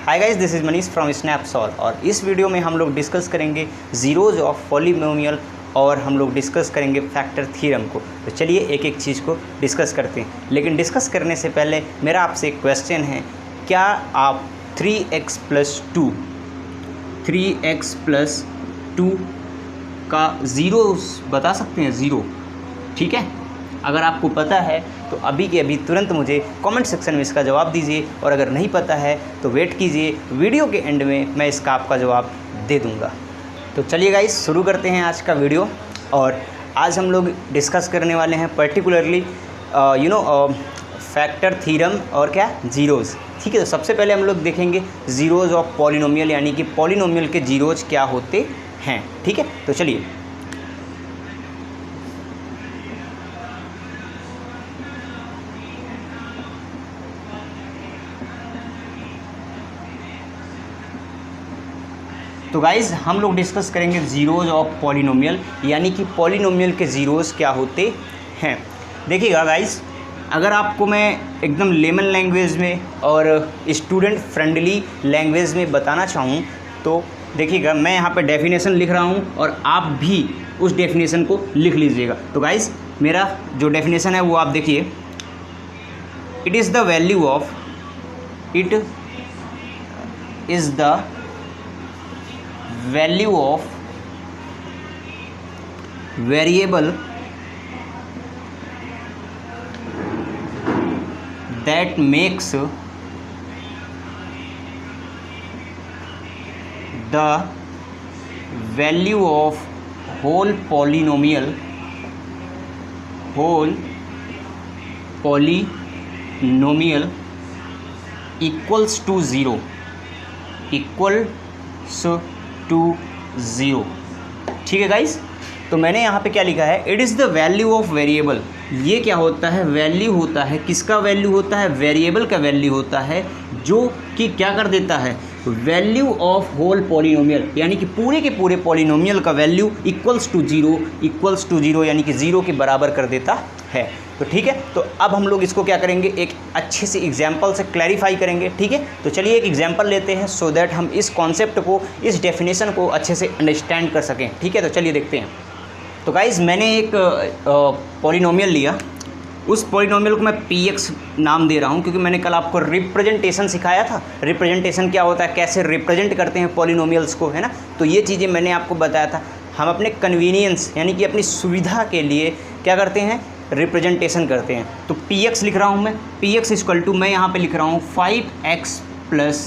Hi guys, this is Manish from Snapsol और इस video में हम लोग डिस्कस करेंगे ज़ीरोज़ ऑफ पॉलीनोमियल और हम लोग डिस्कस करेंगे फैक्टर थ्योरम को। तो चलिए एक एक चीज़ को डिस्कस करते हैं, लेकिन डिस्कस करने से पहले मेरा आपसे एक क्वेश्चन है, क्या आप 3x प्लस 2 का ज़ीरो बता सकते हैं? ज़ीरो, ठीक है। अगर आपको पता है तो अभी के अभी तुरंत मुझे कमेंट सेक्शन में इसका जवाब दीजिए, और अगर नहीं पता है तो वेट कीजिए, वीडियो के एंड में मैं इसका आपका जवाब दे दूंगा। तो चलिए गाइस, शुरू करते हैं आज का वीडियो। और आज हम लोग डिस्कस करने वाले हैं पर्टिकुलरली फैक्टर थ्योरम और क्या, ज़ीरोज़, ठीक है। तो सबसे पहले हम लोग देखेंगे ज़ीरोज़ ऑफ पॉलिनोमियल, यानी कि पॉलिनोमियल के ज़ीरोज़ क्या होते हैं, ठीक है। तो चलिए, तो गाइज़ हम लोग डिस्कस करेंगे ज़ीरोज़ ऑफ पॉलिनोमियल, यानी कि पॉलिनोमियल के ज़ीरोज़ क्या होते हैं। देखिएगा गाइज़, अगर आपको मैं एकदम लेमन लैंग्वेज में और स्टूडेंट फ्रेंडली लैंग्वेज में बताना चाहूँ तो देखिएगा, मैं यहाँ पे डेफिनेशन लिख रहा हूँ और आप भी उस डेफिनेशन को लिख लीजिएगा। तो गाइज़, मेरा जो डेफिनेशन है वो आप देखिए, it is the value of variable that makes the value of whole polynomial equals to 0, ठीक है गाइस। तो मैंने यहाँ पे क्या लिखा है, it is the value of variable. ये क्या होता है? वैल्यू होता है। किसका वैल्यू होता है? वेरिएबल का वैल्यू होता है, जो कि क्या कर देता है, वैल्यू ऑफ होल पॉलिनोमियल, यानी कि पूरे के पूरे पॉलिनोमियल का वैल्यू इक्वल्स टू जीरो, यानी कि ज़ीरो के बराबर कर देता है। तो ठीक है, तो अब हम लोग इसको क्या करेंगे, एक अच्छे से एग्जाम्पल से क्लैरिफाई करेंगे, ठीक है। तो चलिए एक एग्जाम्पल लेते हैं सो दैट हम इस कॉन्सेप्ट को, इस डेफिनेशन को अच्छे से अंडरस्टैंड कर सकें, ठीक है। तो चलिए देखते हैं। तो गाइज़, मैंने एक पॉलिनोमियल लिया, उस पॉलिनोमियल को मैं px नाम दे रहा हूँ, क्योंकि मैंने कल आपको रिप्रेजेंटेशन सिखाया था। रिप्रेजेंटेशन क्या होता है, कैसे रिप्रेजेंट करते हैं पॉलिनोमियल्स को, है ना। तो ये चीज़ें मैंने आपको बताया था। हम अपने कन्वीनियंस, यानी कि अपनी सुविधा के लिए क्या करते हैं, रिप्रेजेंटेशन करते हैं। तो px लिख रहा हूँ मैं, px इक्वल टू, मैं यहाँ पे लिख रहा हूँ 5x प्लस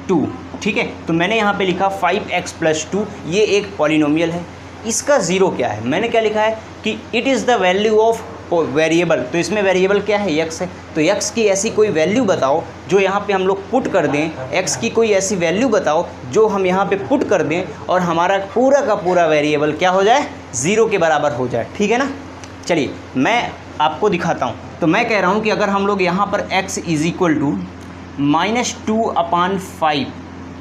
2, ठीक है। तो मैंने यहाँ पे लिखा 5x प्लस 2, ये एक पॉलिनोमियल है। इसका ज़ीरो क्या है, मैंने क्या लिखा है कि it is the value of variable. तो इसमें वेरिएबल क्या है, x है। तो x की ऐसी कोई वैल्यू बताओ जो यहाँ पे हम लोग पुट कर दें, x की कोई ऐसी वैल्यू बताओ जो हम यहाँ पे पुट कर दें और हमारा पूरा का पूरा वेरिएबल क्या हो जाए, ज़ीरो के बराबर हो जाए, ठीक है ना। चलिए मैं आपको दिखाता हूँ। तो मैं कह रहा हूँ कि अगर हम लोग यहाँ पर x इज़ इक्वल टू -2/5,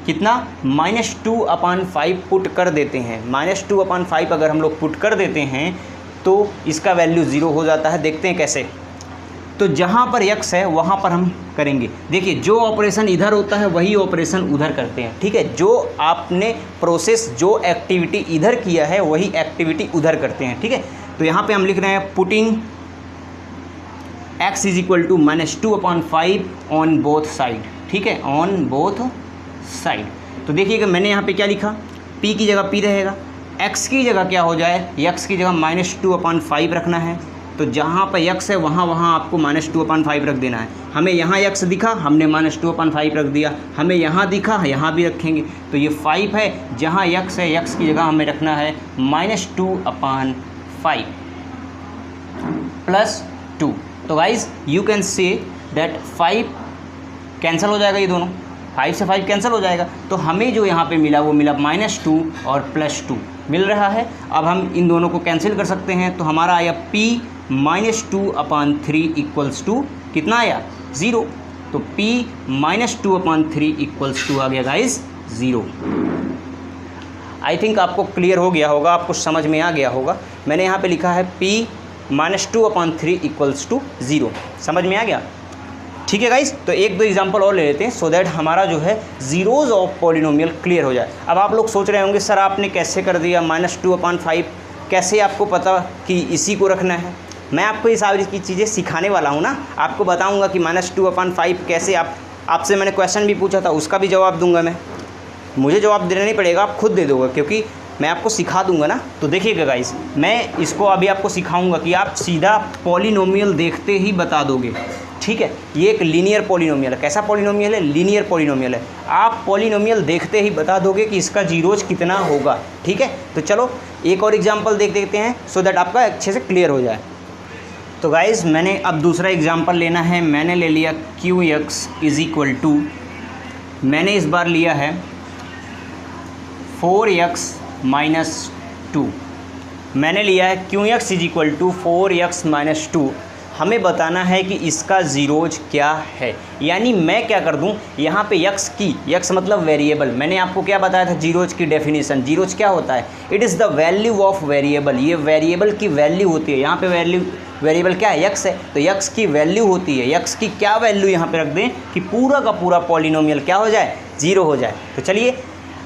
कितना, -2/5 पुट कर देते हैं। -2/5 अगर हम लोग पुट कर देते हैं तो इसका वैल्यू ज़ीरो हो जाता है। देखते हैं कैसे। तो जहाँ पर x है वहाँ पर हम करेंगे, देखिए जो ऑपरेशन इधर होता है वही ऑपरेशन उधर करते हैं, ठीक है। जो आपने प्रोसेस, जो एक्टिविटी इधर किया है वही एक्टिविटी उधर करते हैं, ठीक है। तो यहाँ पे हम लिख रहे हैं putting x is equal to -2/5 on both side, ठीक है, ऑन बोथ साइड। तो देखिएगा मैंने यहाँ पे क्या लिखा, p की जगह p रहेगा, x की जगह क्या हो जाए, x की जगह -2/5 रखना है। तो जहाँ पर x है वहाँ आपको -2/5 रख देना है। हमें यहाँ x दिखा, हमने -2/5 रख दिया। हमें यहाँ दिखा, यहाँ भी रखेंगे। तो ये 5 है, जहाँ x है x की जगह हमें रखना है -2/5 प्लस 2। तो guys you can say that 5 cancel हो जाएगा, ये दोनों 5 से 5 कैंसिल हो जाएगा। तो हमें जो यहाँ पे मिला वो मिला -2 और +2 मिल रहा है। अब हम इन दोनों को कैंसिल कर सकते हैं। तो हमारा आया p -2/3 इक्वल्स टू कितना आया, 0। तो p -2/3 इक्वल्स टू आ गया गाइज 0। आई थिंक आपको क्लियर हो गया होगा, आपको समझ में आ गया होगा। मैंने यहाँ पे लिखा है p -2/3 इक्वल्स टू 0। समझ में आ गया। ठीक है गाइस, तो एक दो एग्जांपल और ले लेते हैं सो दैट हमारा जो है जीरोज ऑफ पॉलिनोमियल क्लियर हो जाए। अब आप लोग सोच रहे होंगे सर आपने कैसे कर दिया -2/5, कैसे आपको पता कि इसी को रखना है। मैं आपको ये सारी की चीज़ें सिखाने वाला हूँ ना, आपको बताऊँगा कि -2/5 कैसे। आपसे मैंने क्वेश्चन भी पूछा था, उसका भी जवाब दूंगा मैं, मुझे जवाब देना नहीं पड़ेगा, आप खुद दे दोगे क्योंकि मैं आपको सिखा दूंगा ना। तो देखिएगा गाइस, मैं इसको अभी आपको सिखाऊंगा कि आप सीधा पॉलिनोमियल देखते ही बता दोगे। ठीक है, ये एक लीनियर पॉलिनोमियल है। कैसा पॉलिनोमियल है? लीनियर पॉलिनोमियल है। आप पॉलिनोमियल देखते ही बता दोगे कि इसका जीरोज कितना होगा। ठीक है, तो चलो एक और एग्जाम्पल देख देखते हैं सो दैट आपका अच्छे से क्लियर हो जाए। तो गाइज़ मैंने अब दूसरा एग्जाम्पल लेना है। मैंने ले लिया QX = मैंने इस बार लिया है 4x - 2। मैंने लिया है QX = 4x - 2। हमें बताना है कि इसका जीरोज क्या है। यानी मैं क्या कर दूं, यहाँ पे x मतलब वेरिएबल। मैंने आपको क्या बताया था जीरोज की डेफिनेशन। जीरोज क्या होता है? It is the value of variable. ये वेरिएबल की वैल्यू होती है। यहाँ पे वेरिएबल क्या है? x है, तो x की वैल्यू होती है। x की क्या वैल्यू यहाँ पे रख दें कि पूरा का पूरा पॉलिनोमियल क्या हो जाए? 0 हो जाए। तो चलिए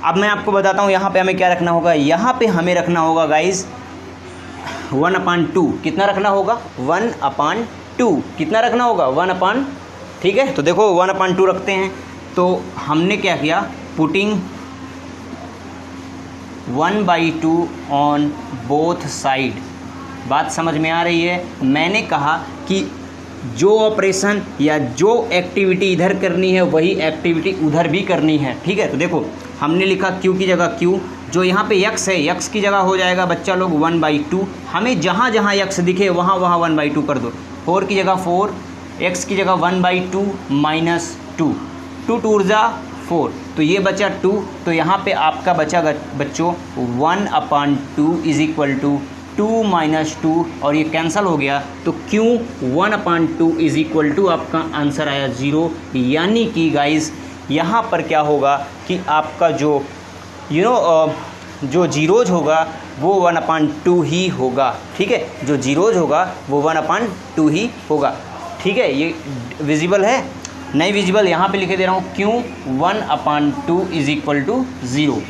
अब मैं आपको बताता हूँ यहाँ पे हमें क्या रखना होगा। यहाँ पे हमें रखना होगा गाइज़ 1/2। कितना रखना होगा? 1/2। कितना रखना होगा? 1/, ठीक है। तो देखो 1/2 रखते हैं। तो हमने क्या किया? Putting 1/2 on both side. बात समझ में आ रही है? मैंने कहा कि जो ऑपरेशन या जो एक्टिविटी इधर करनी है वही एक्टिविटी उधर भी करनी है। ठीक है, तो देखो हमने लिखा q की जगह q, जो यहाँ पे x है x की जगह हो जाएगा बच्चा लोग 1/2। हमें जहाँ जहाँ x दिखे वहाँ वहाँ 1/2 कर दो। 4 की जगह 4, x की जगह 1/2 - 2, 2 2 जा 4, तो ये बचा 2। तो यहाँ पे आपका बचा बच्चों 1/2 = 2 - 2 और ये कैंसिल हो गया। तो Q 1/2 = आपका आंसर आया 0। यानी कि गाइस यहाँ पर क्या होगा कि आपका जो जो जीरोज होगा वो 1/2 ही होगा। ठीक है, जो जीरोज होगा वो 1/2 ही होगा। ठीक है, ये विजिबल है? नहीं विजिबल? यहाँ पे लिखे दे रहा हूँ Q 1/2 = 0।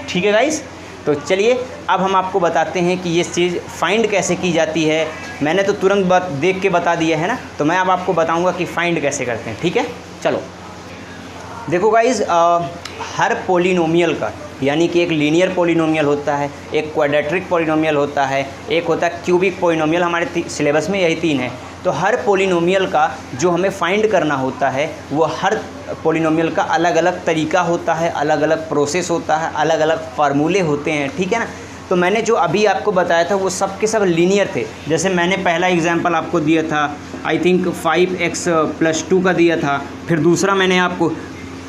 ठीक है गाइस, तो चलिए अब हम आपको बताते हैं कि ये चीज़ फाइंड कैसे की जाती है। मैंने तो तुरंत देख के बता दिया है ना, तो मैं अब आपको बताऊंगा कि फाइंड कैसे करते हैं। ठीक है, चलो देखो गाइज़, हर पॉलिनोमियल का यानी कि एक लीनियर पॉलिनोमियल होता है, एक क्वाड्रेटिक पॉलिनोमियल होता है, एक होता है क्यूबिक पॉलिनोमियल। हमारे सिलेबस में यही 3 है। तो हर पॉलिनोमियल का जो हमें फाइंड करना होता है वो हर पॉलिनोमियल का अलग अलग तरीका होता है, अलग अलग प्रोसेस होता है, अलग अलग फार्मूले होते हैं। ठीक है ना। तो मैंने जो अभी आपको बताया था वो सब के सब लीनियर थे। जैसे मैंने पहला एग्जांपल आपको दिया था, आई थिंक 5x + 2 का दिया था। फिर दूसरा मैंने आपको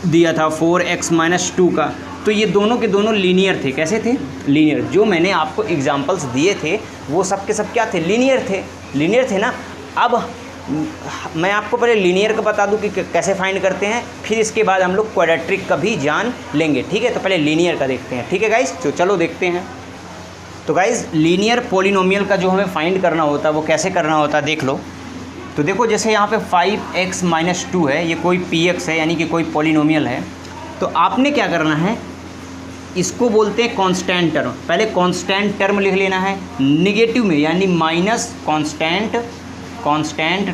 दिया था 4x - 2 का। तो ये दोनों के दोनों लीनियर थे। कैसे थे? लीनियर। जो मैंने आपको एग्जांपल्स दिए थे वो सब के सब क्या थे? लीनियर थे। लीनियर थे ना। अब मैं आपको पहले लीनियर का बता दूं कि कैसे फाइंड करते हैं, फिर इसके बाद हम लोग क्वाड्रेटिक का भी जान लेंगे। ठीक है, तो पहले लीनियर का देखते हैं। ठीक है गाइस, तो चलो देखते हैं। तो गाइस लीनियर पॉलिनोमियल का जो हमें फाइंड करना होता है वो कैसे करना होता है देख लो। तो देखो जैसे यहाँ पे 5x - 2 है, ये कोई px है यानी कि कोई पॉलिनोमियल है। तो आपने क्या करना है, इसको बोलते हैं कांस्टेंट टर्म। पहले कांस्टेंट टर्म लिख लेना है निगेटिव में, यानी माइनस कांस्टेंट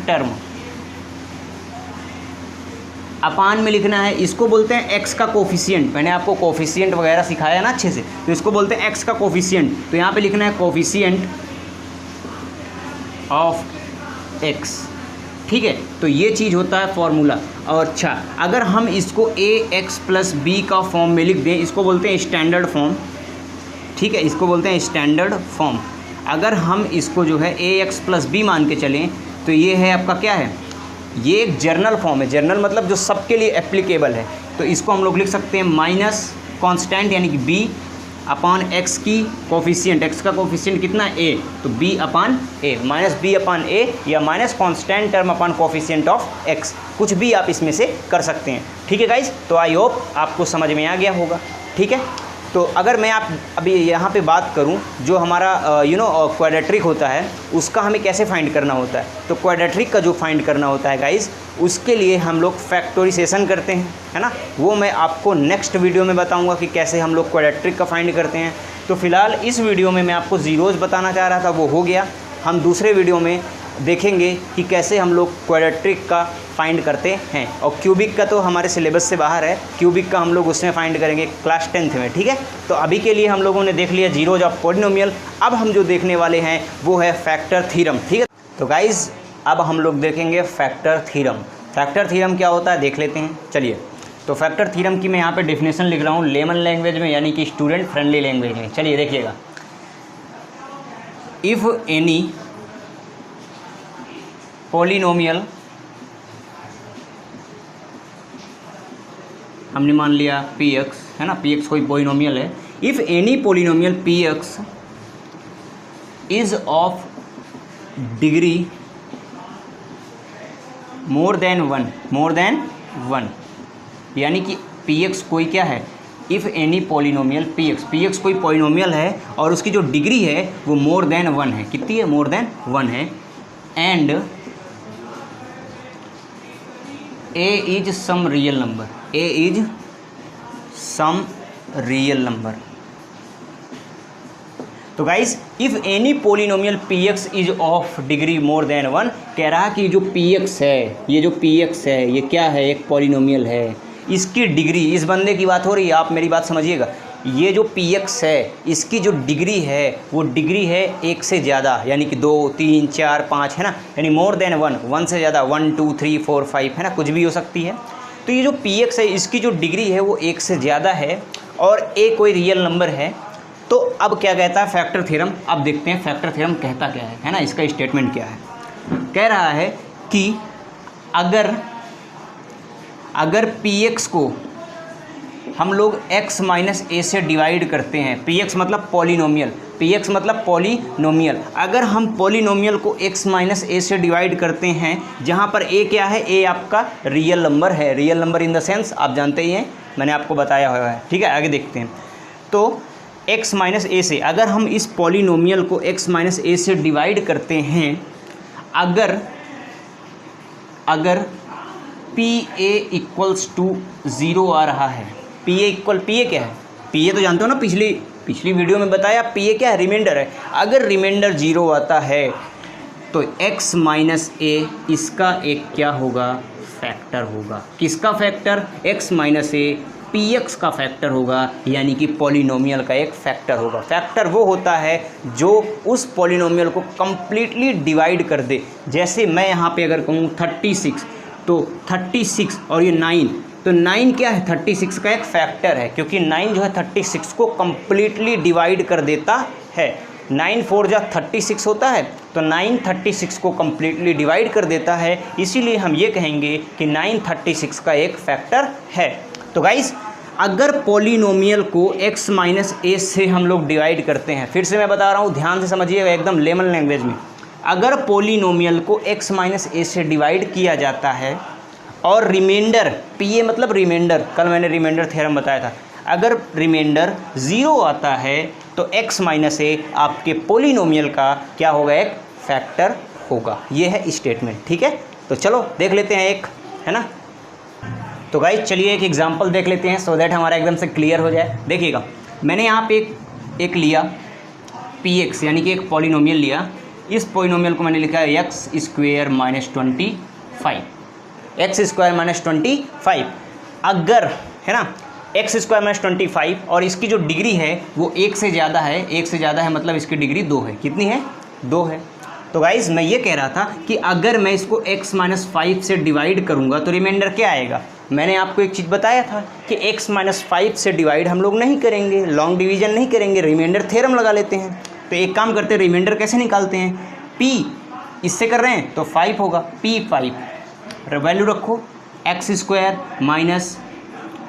टर्म अपान में लिखना है। इसको बोलते हैं x का कोफिशिएंट। मैंने आपको कोफिशिएंट वगैरह सिखाया ना अच्छे से, तो इसको बोलते हैं x का कोफिशिएंट। तो यहाँ पे लिखना है कोफिशिएंट ऑफ x। ठीक है, तो ये चीज़ होता है फॉर्मूला। और अच्छा, अगर हम इसको ax + b का फॉर्म में लिख दें, इसको बोलते हैं स्टैंडर्ड फॉर्म। ठीक है, इसको बोलते हैं स्टैंडर्ड फॉर्म। अगर हम इसको जो है ax + b मान के चलें तो ये है आपका क्या है, ये एक जर्नल फॉर्म है। जर्नल मतलब जो सबके लिए एप्लीकेबल है। तो इसको हम लोग लिख सकते हैं माइनस कांस्टेंट यानी कि b अपान x की कोफिशिएंट। x का कोफिशिएंट कितना है? a, तो b/a -b/a या minus constant term upon coefficient of x, कुछ भी आप इसमें से कर सकते हैं। ठीक है गाइज, तो आई होप आपको समझ में आ गया होगा। ठीक है, तो अगर मैं आप अभी यहाँ पे बात करूँ जो हमारा क्वाड्रेटिक होता है उसका हमें कैसे फाइंड करना होता है। तो क्वाड्रेटिक का जो फाइंड करना होता है गाइज उसके लिए हम लोग फैक्टोराइजेशन करते हैं, है ना। वो मैं आपको नेक्स्ट वीडियो में बताऊंगा कि कैसे हम लोग क्वाड्रेटिक का फाइंड करते हैं। तो फिलहाल इस वीडियो में मैं आपको ज़ीरोज़ बताना चाह रहा था, वो हो गया। हम दूसरे वीडियो में देखेंगे कि कैसे हम लोग क्वाड्रेटिक का फाइंड करते हैं। और क्यूबिक का तो हमारे सिलेबस से बाहर है, क्यूबिक का हम लोग उसमें फाइंड करेंगे क्लास 10th में, ठीक है। तो अभी के लिए हम लोगों ने देख लिया ज़ीरोज़ ऑफ पॉलिनोमियल। अब हम जो देखने वाले हैं वो है फैक्टर थ्योरम, ठीक है। तो गाइज़ अब हम लोग देखेंगे फैक्टर थ्योरम। फैक्टर थ्योरम क्या होता है देख लेते हैं, चलिए। तो फैक्टर थ्योरम की मैं यहाँ पे डेफिनेशन लिख रहा हूँ लेमन लैंग्वेज में, यानी कि स्टूडेंट फ्रेंडली लैंग्वेज में। चलिए देखिएगा, इफ़ एनी पॉलिनोमियल, हमने मान लिया px, है ना, px कोई पॉलिनोमियल है। If any polynomial px is of degree more then one, यानी कि px कोई क्या है, इफ़ एनी पॉलिनोमियल px कोई पॉलिनोमियल है और उसकी जो डिग्री है वो मोर देन 1 है। कितनी है? मोर देन 1 है। And a is some real number, a is some real number. तो guys if any polynomial px is of degree more than 1, कह रहा कि जो px है, ये जो px है ये क्या है, एक पॉलिनोमियल है। इसकी डिग्री, इस बंदे की बात हो रही है, आप मेरी बात समझिएगा। ये जो px है इसकी जो डिग्री है वो डिग्री है 1 से ज़्यादा, यानी कि 2, 3, 4, 5, है ना, यानी मोर देन 1 से ज़्यादा, 1, 2, 3, 4, 5, है ना, कुछ भी हो सकती है। तो ये जो px है इसकी जो डिग्री है वो 1 से ज़्यादा है और a कोई रियल नंबर है। तो अब क्या कहता है फैक्टर थ्योरम, अब देखते हैं फैक्टर थ्योरम कहता क्या है ना, इसका स्टेटमेंट क्या है। कह रहा है कि अगर px को हम लोग x माइनस a से डिवाइड करते हैं, px मतलब पॉलिनोमियल, अगर हम पॉलिनोमियल को x माइनस a से डिवाइड करते हैं, जहाँ पर a क्या है, a आपका रियल नंबर है। Real number in the sense आप जानते ही हैं, मैंने आपको बताया हुआ है, ठीक है। आगे देखते हैं। तो x माइनस a से अगर हम इस पॉलिनोमियल को x माइनस a से डिवाइड करते हैं, अगर pa इक्वल्स टू 0 आ रहा है, pa क्या है, pa तो जानते हो ना, पिछली वीडियो में बताया, pa क्या है, रिमाइंडर है। अगर रिमाइंडर 0 आता है तो x माइनस a इसका एक क्या होगा, फैक्टर होगा। किसका factor? x minus a px का फैक्टर होगा, यानी कि पॉलिनोमियल का एक फैक्टर होगा। फैक्टर वो होता है जो उस पॉलिनोमियल को कम्प्लीटली डिवाइड कर दे। जैसे मैं यहाँ पे अगर कहूँ 36, तो 36 और ये 9, तो 9 क्या है, 36 का एक फैक्टर है, क्योंकि 9 जो है 36 को कम्प्लीटली डिवाइड कर देता है। 9 4 जा 36 होता है, तो 9 36 को कम्प्लीटली डिवाइड कर देता है, इसीलिए हम ये कहेंगे कि 9 36 का एक फैक्टर है। तो गाइस अगर पॉलिनोमियल को x माइनस a से हम लोग डिवाइड करते हैं, फिर से मैं बता रहा हूँ, ध्यान से समझिएगा एकदम लेमन लैंग्वेज में। अगर पॉलिनोमियल को x माइनस a से डिवाइड किया जाता है और रिमाइंडर, pa मतलब रिमाइंडर, कल मैंने रिमाइंडर थ्योरम बताया था, अगर रिमाइंडर 0 आता है तो x माइनस a आपके पॉलिनोमियल का क्या होगा, एक फैक्टर होगा। ये है स्टेटमेंट, ठीक है। तो चलो देख लेते हैं एक, है ना। तो गाइस चलिए एक एग्जांपल देख लेते हैं, सो दैट हमारा एकदम से क्लियर हो जाए। देखिएगा, मैंने यहाँ पे एक लिया px, यानी कि एक पॉलिनोमियल लिया। इस पॉलिनोमियल को मैंने लिखा है x square minus 25, x square minus 25। अगर, है ना, x स्क्वायर माइनस 25 और इसकी जो डिग्री है वो 1 से ज़्यादा है, 1 से ज़्यादा है मतलब इसकी डिग्री 2 है। कितनी है? 2 है। तो गाइज़ मैं ये कह रहा था कि अगर मैं इसको x माइनस 5 से डिवाइड करूँगा तो रिमाइंडर क्या आएगा। मैंने आपको एक चीज़ बताया था कि x माइनस 5 से डिवाइड हम लोग नहीं करेंगे, लॉन्ग डिवीजन नहीं करेंगे, रिमाइंडर थ्योरम लगा लेते हैं। तो एक काम करते हैं, रिमाइंडर कैसे निकालते हैं, p इससे कर रहे हैं तो 5 होगा, p5 वैल्यू रखो, x स्क्वायर माइनस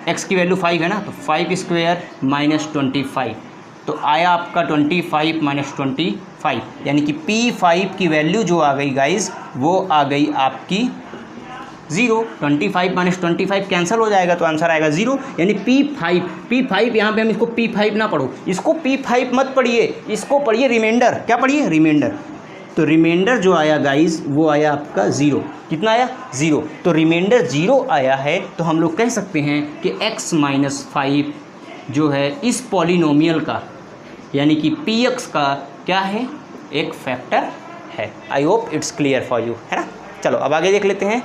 x की वैल्यू 5 है ना, तो 5 स्क्वायर माइनस 25, तो आया आपका 25 माइनस 25, यानी कि p5 की वैल्यू जो आ गई गाइज वो आ गई आपकी 0। 25 माइनस 25 कैंसिल हो जाएगा तो आंसर आएगा 0, यानी p5 यहाँ पे हम इसको p5 ना पढ़ो, इसको p5 मत पढ़िए, इसको पढ़िए रिमाइंडर। क्या पढ़िए? रिमाइंडर। तो रिमाइंडर जो आया गाइज वो आया आपका 0। कितना आया 0। तो रिमाइंडर 0 आया है, तो हम लोग कह सकते हैं कि x माइनस 5 जो है इस पॉलिनोमियल का यानी कि px का क्या है, एक फैक्टर है। I hope it's clear for you, है ना। चलो अब आगे देख लेते हैं।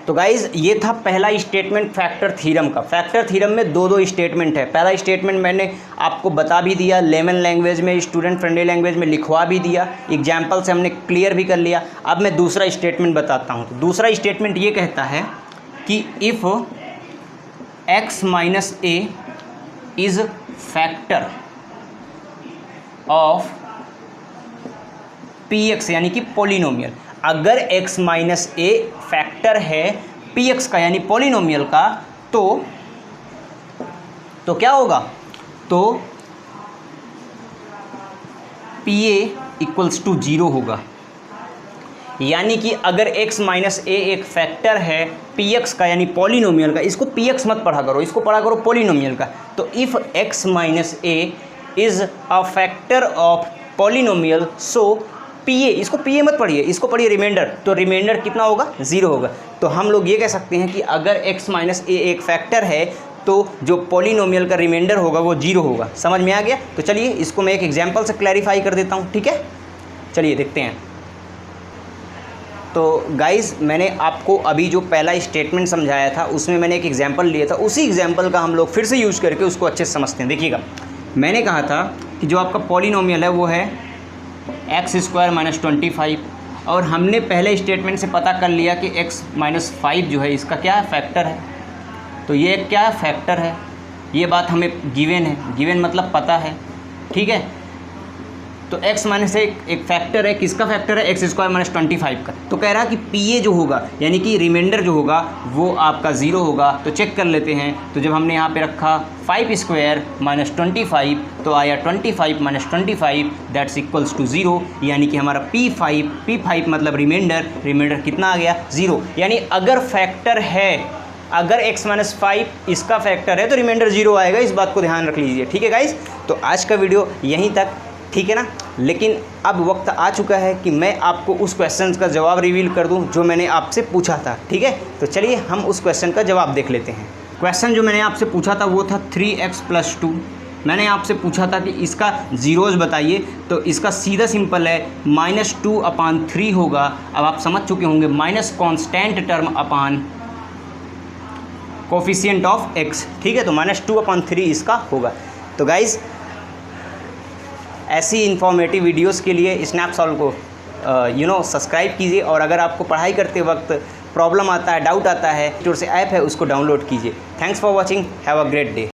तो गाइज़ ये था पहला स्टेटमेंट फैक्टर थ्योरम का। फैक्टर थ्योरम में दो स्टेटमेंट है। पहला स्टेटमेंट मैंने आपको बता भी दिया, लेमन लैंग्वेज में, स्टूडेंट फ्रेंडली लैंग्वेज में लिखवा भी दिया, एग्जाम्पल से हमने क्लियर भी कर लिया। अब मैं दूसरा स्टेटमेंट बताता हूँ। तो दूसरा स्टेटमेंट ये कहता है कि if x minus a is factor of px यानी कि पॉलिनोमियल, अगर x माइनस ए फैक्टर है px का यानी पॉलिनोमियल का, तो क्या होगा, तो pa इक्वल्स टू 0 होगा। यानी कि अगर x माइनस ए एक फैक्टर है px का यानी पॉलिनोमियल का, इसको px मत पढ़ा करो, इसको पढ़ा करो पॉलिनोमियल का। तो if x minus a is a factor of polynomial, so p a, इसको पीए मत पढ़िए, इसको पढ़िए रिमाइंडर। तो रिमाइंडर कितना होगा 0 होगा। तो हम लोग ये कह सकते हैं कि अगर x माइनस ए एक फैक्टर है तो जो पॉलिनोमियल का रिमाइंडर होगा वो 0 होगा। समझ में आ गया। तो चलिए इसको मैं एक एग्जांपल से क्लैरिफाई कर देता हूँ, ठीक है। चलिए देखते हैं। तो गाइज़ मैंने आपको अभी जो पहला स्टेटमेंट समझाया था उसमें मैंने एक एग्जाम्पल लिया था, उसी एग्जाम्पल का हम लोग फिर से यूज़ करके उसको अच्छे से समझते हैं। देखिएगा, मैंने कहा था कि जो आपका पॉलिनोमियल है वो है x² माइनस 25, और हमने पहले स्टेटमेंट से पता कर लिया कि x माइनस 5 जो है इसका क्या है, फैक्टर है। तो ये क्या है, फैक्टर है। ये बात हमें गिवन है, गिवन मतलब पता है, ठीक है। तो x माइनस एक फैक्टर है, किसका फैक्टर है, x² माइनस 25 का। तो कह रहा है कि pa जो होगा यानी कि रिमाइंडर जो होगा वो आपका 0 होगा। तो चेक कर लेते हैं। तो जब हमने यहाँ पे रखा 5² माइनस 25, तो आया 25 माइनस 25 दैट्स इक्वल्स टू 0, यानी कि हमारा p5 मतलब रिमाइंडर कितना आ गया 0। यानी अगर फैक्टर है, अगर x माइनस 5 इसका फैक्टर है तो रिमाइंडर 0 आएगा। इस बात को ध्यान रख लीजिए, ठीक है गाइस। तो आज का वीडियो यहीं तक, ठीक है ना। लेकिन अब वक्त आ चुका है कि मैं आपको उस क्वेश्चन का जवाब रिवील कर दूं जो मैंने आपसे पूछा था, ठीक है। तो चलिए हम उस क्वेश्चन का जवाब देख लेते हैं। क्वेश्चन जो मैंने आपसे पूछा था वो था 3x + 2। मैंने आपसे पूछा था कि इसका जीरोज़ बताइए, तो इसका सीधा सिंपल है -2/3 होगा। अब आप समझ चुके होंगे, minus constant term upon coefficient of x, ठीक है। तो -2/3 इसका होगा। तो गाइज़ ऐसी इन्फॉर्मेटिव वीडियोस के लिए स्नैपसॉल्व को सब्सक्राइब कीजिए, और अगर आपको पढ़ाई करते वक्त प्रॉब्लम आता है, डाउट आता है, जो से ऐप है उसको डाउनलोड कीजिए। Thanks for watching, have a great day.